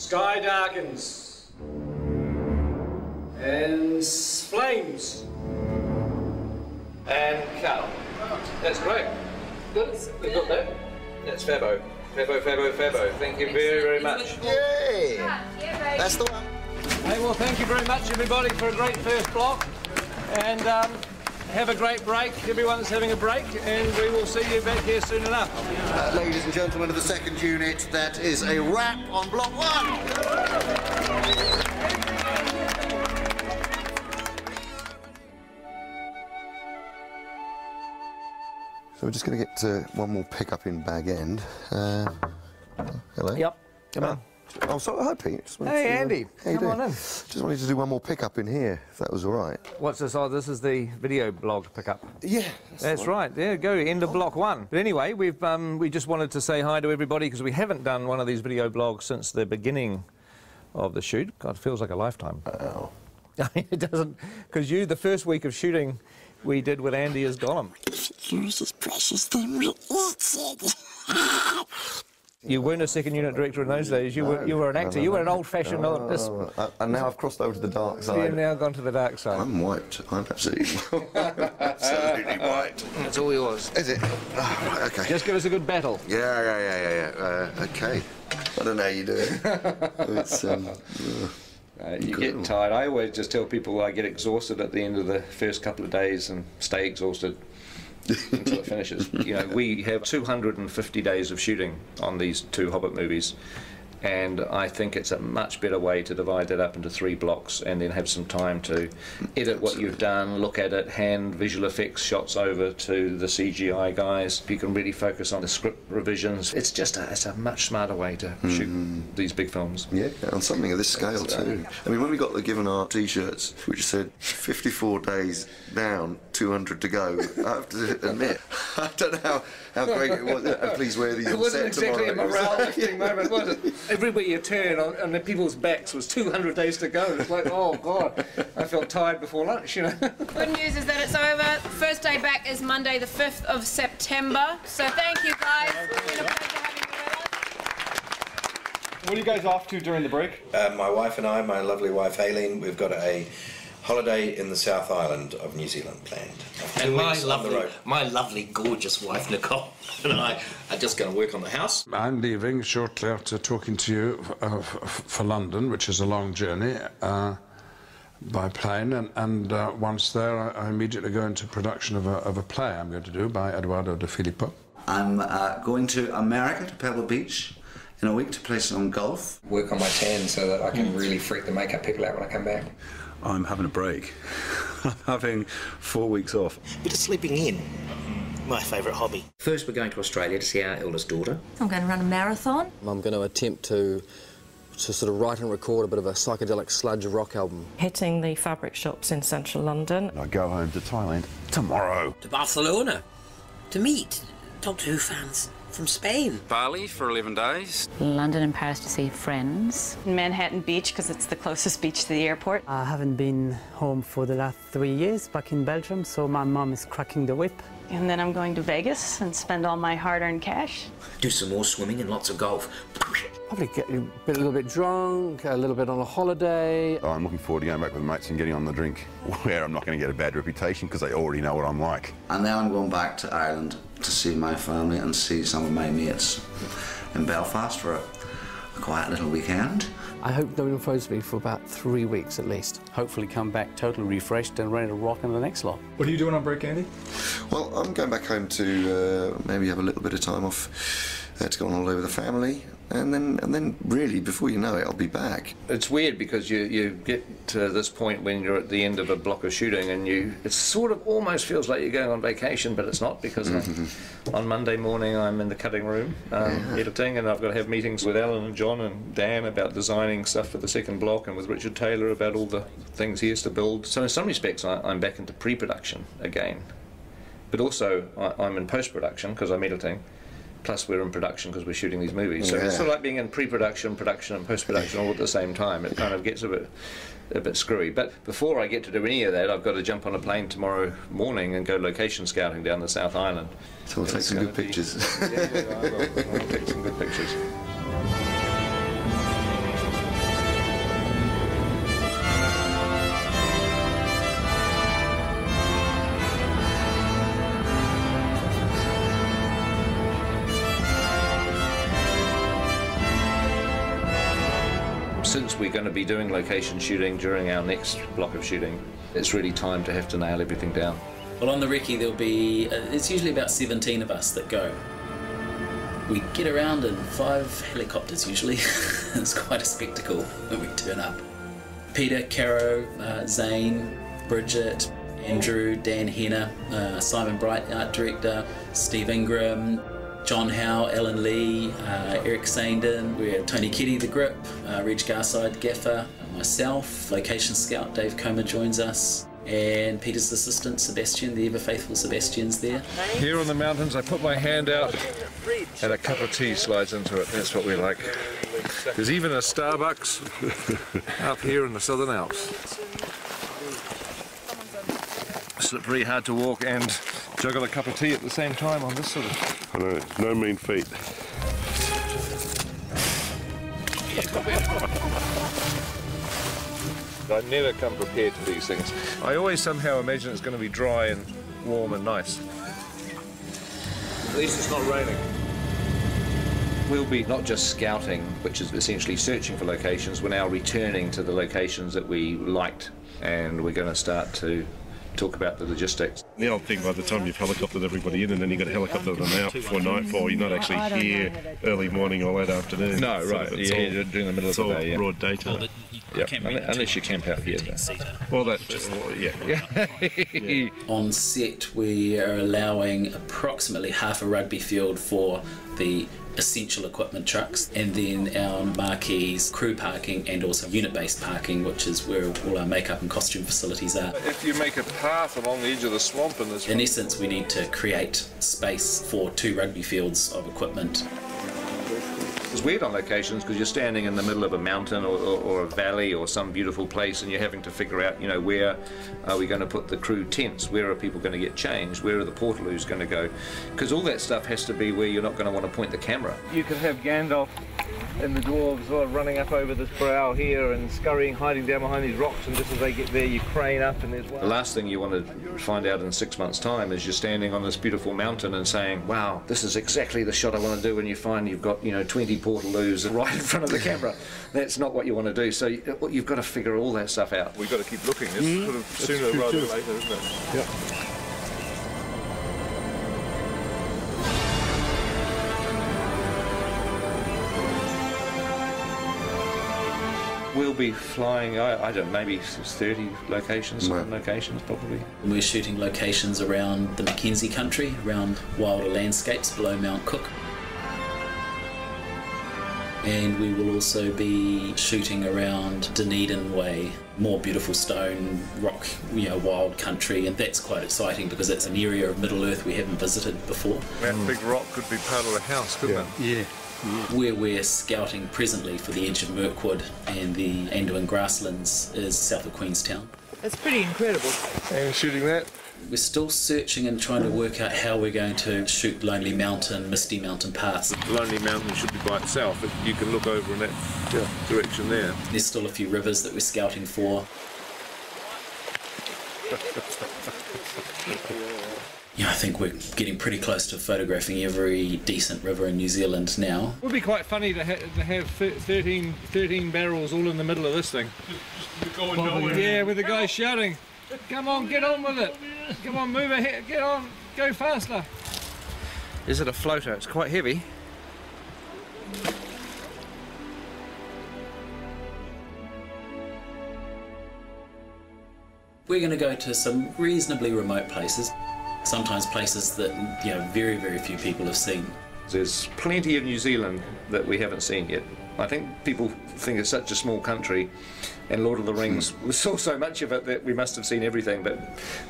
Sky darkens. And flames. And cut. That's great. Good. We've got that. That's Fabo. Fabo. Thank you very, very much. Yay! That's the one. Hey, well, thank you very much, everybody, for a great first block. And have a great break. Everyone's having a break, and we will see you back here soon enough. Ladies and gentlemen of the second unit, that is a wrap on block 1. So we're just going to get one more pickup in Bag End. Hello. Yep. Come on. Oh, sorry. Hi, Pete. Hey, Andy. Come on in. Just wanted to do one more pickup in here, if that was all right. What's this? Oh, this is the video blog pickup. Yeah. That's right. There you go. End of block 1. But anyway, we just wanted to say hi to everybody because we haven't done one of these video blogs since the beginning of the shoot. God, it feels like a lifetime. Oh. It doesn't, because the first week of shooting we did with Andy as Gollum. Here's this precious thing we eat. You weren't a second unit director in those days. You were an actor. You were an old-fashioned. And now I've crossed over to the dark side. You've now gone to the dark side. I'm white. I'm absolutely white. It's all yours. Is it? Oh, right, okay. Just give us a good battle. Yeah. Okay. I don't know how you do it. It's you get tired. I always just tell people I get exhausted at the end of the first couple of days and stay exhausted until it finishes. You know, we have 250 days of shooting on these 2 Hobbit movies, and I think it's a much better way to divide that up into 3 blocks and then have some time to edit what you've done, look at it, hand visual effects shots over to the CGI guys. You can really focus on the script revisions. It's just it's a much smarter way to shoot these big films. Yeah, on something of this scale too. I mean, when we got the given our T-shirts, which said 54 days down, 200 to go, I have to admit, I don't know how great it was. Please wear these. It wasn't exactly a morale lifting moment, was it? Everywhere you turn on the people's backs was 200 days to go. It's like, oh God, I felt tired before lunch, you know. Good news is that it's over. First day back is Monday the 5th of September. So thank you guys. It's been a pleasure having you with us. What are you guys off to during the break? My wife and I, my lovely wife Aileen, we've got a holiday in the South Island of New Zealand planned. And my lovely, gorgeous wife Nicole and I are just going to work on the house. I'm leaving shortly after talking to you for London, which is a long journey, by plane, and once there I immediately go into production of a play I'm going to do by Eduardo de Filippo. I'm going to America, to Pebble Beach, in a week to play some golf. Work on my tan so that I can really freak the makeup people out when I come back. I'm having a break. I'm having 4 weeks off. Bit of sleeping in. My favourite hobby. First we're going to Australia to see our eldest daughter. I'm going to run a marathon. I'm going to attempt to sort of write and record a bit of a psychedelic sludge rock album. Hitting the fabric shops in central London. I go home to Thailand tomorrow. To Barcelona. To meet Doctor Who fans from Spain. Bali for 11 days. London and Paris to see friends. Manhattan Beach, because it's the closest beach to the airport. I haven't been home for the last 3 years, back in Belgium, so my mum is cracking the whip. And then I'm going to Vegas and spend all my hard-earned cash. Do some more swimming and lots of golf. Probably get a little bit drunk, a little bit on a holiday. Oh, I'm looking forward to going back with mates and getting on the drink, where I'm not going to get a bad reputation because they already know what I'm like. And now I'm going back to Ireland to see my family and see some of my mates in Belfast for a quiet little weekend. I hope no one phones me for about 3 weeks at least. Hopefully come back totally refreshed and ready to rock in the next lot. What are you doing on break, Andy? Well, I'm going back home to maybe have a little bit of time off to go on holiday with the family. And then really, before you know it, I'll be back. It's weird because you get to this point when you're at the end of a block of shooting and it sort of almost feels like you're going on vacation, but it's not, because on Monday morning I'm in the cutting room editing, and I've got to have meetings with Alan and John and Dan about designing stuff for the second block, and with Richard Taylor about all the things he has to build. So in some respects I'm back into pre-production again. But also I'm in post-production because I'm editing. Plus we're in production because we're shooting these movies. So it's sort of like being in pre-production, production and post-production all at the same time. It kind of gets a bit screwy. But before I get to do any of that, I've got to jump on a plane tomorrow morning and go location scouting down the South Island. So we'll take some good pictures. Yeah, I will. I'll take some good pictures. we're going to be doing location shooting during our next block of shooting, it's really time to have to nail everything down. Well, on the recce there'll be, it's usually about 17 of us that go. We get around in 5 helicopters usually. It's quite a spectacle when we turn up. Peter, Caro, Zane, Bridget, Andrew, Dan Henner, Simon Bright, art director, Steve Ingram, John Howe, Alan Lee, Eric Sandin, we have Tony Keddy, the grip, Reg Garside, gaffer, myself, location scout Dave Comer joins us, and Peter's assistant Sebastian, the ever faithful Sebastian's there. Here on the mountains I put my hand out and a cup of tea slides into it. That's what we like. There's even a Starbucks up here in the Southern Alps. Slippery, hard to walk and juggle a cup of tea at the same time on this sort of... I know, no mean feat. I never come prepared to these things. I always somehow imagine it's going to be dry and warm and nice. At least it's not raining. We'll be not just scouting, which is essentially searching for locations, we're now returning to the locations that we liked, and we're going to start to talk about the logistics. The old thing, by the time you've helicoptered everybody in and then you've got to helicopter them out before nightfall, you're not actually here early morning or late afternoon. No, right, yeah, during the middle of the day. It's all broad daytime. Yeah, unless you camp out here. Well, that just, yeah. On set, we are allowing approximately half a rugby field for the essential equipment trucks, and then our marquees, crew parking, and also unit-based parking, which is where all our makeup and costume facilities are. If you make a path along the edge of the swamp and in essence, we need to create space for 2 rugby fields of equipment. It's weird on locations because you're standing in the middle of a mountain or a valley or some beautiful place, and you're having to figure out, you know, where are we going to put the crew tents? Where are people going to get changed? Where are the portaloos going to go? Because all that stuff has to be where you're not going to want to point the camera. You could have Gandalf and the dwarves sort of running up over this brow here and scurrying, hiding down behind these rocks, and just as they get there you crane up and there's one. The last thing you want to find out in 6 months' time is you're standing on this beautiful mountain and saying, wow, this is exactly the shot I want to do, and you find you've got, you know, 20 portaloos right in front of the camera. That's not what you want to do, so you've got to figure all that stuff out. We've got to keep looking. It's sort of sooner rather than later, isn't it? Yep. We'll be flying, I don't know, maybe 30 locations, some locations probably. We're shooting locations around the Mackenzie country, around wilder landscapes below Mount Cook. And we will also be shooting around Dunedin Way, more beautiful stone, rock, you know, wild country, and that's quite exciting because it's an area of Middle Earth we haven't visited before. That big rock could be part of a house, couldn't it? Yeah. Where we're scouting presently for the edge of Mirkwood and the Anduin grasslands is south of Queenstown. It's pretty incredible. And shooting that? We're still searching and trying to work out how we're going to shoot Lonely Mountain, Misty Mountain paths. Lonely Mountain should be by itself, but you can look over in that direction there. There's still a few rivers that we're scouting for. Yeah, I think we're getting pretty close to photographing every decent river in New Zealand now. It would be quite funny to have 13 barrels all in the middle of this thing. Yeah, with the guy shouting, come on, get on with it. Come on, move ahead, get on, go faster. Is it a floater? It's quite heavy. We're going to go to some reasonably remote places. Sometimes places that, you know, very, very few people have seen. There's plenty of New Zealand that we haven't seen yet. I think people think it's such a small country, and Lord of the Rings, we saw so much of it that we must have seen everything, but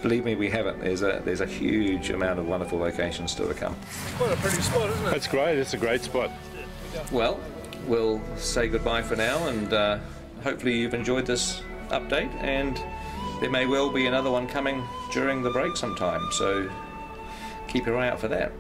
believe me, we haven't. There's a huge amount of wonderful locations still to come. Quite a pretty spot, isn't it? That's great, it's a great spot. Well, we'll say goodbye for now, and hopefully you've enjoyed this update, and there may well be another one coming during the break sometime, so keep your eye out for that.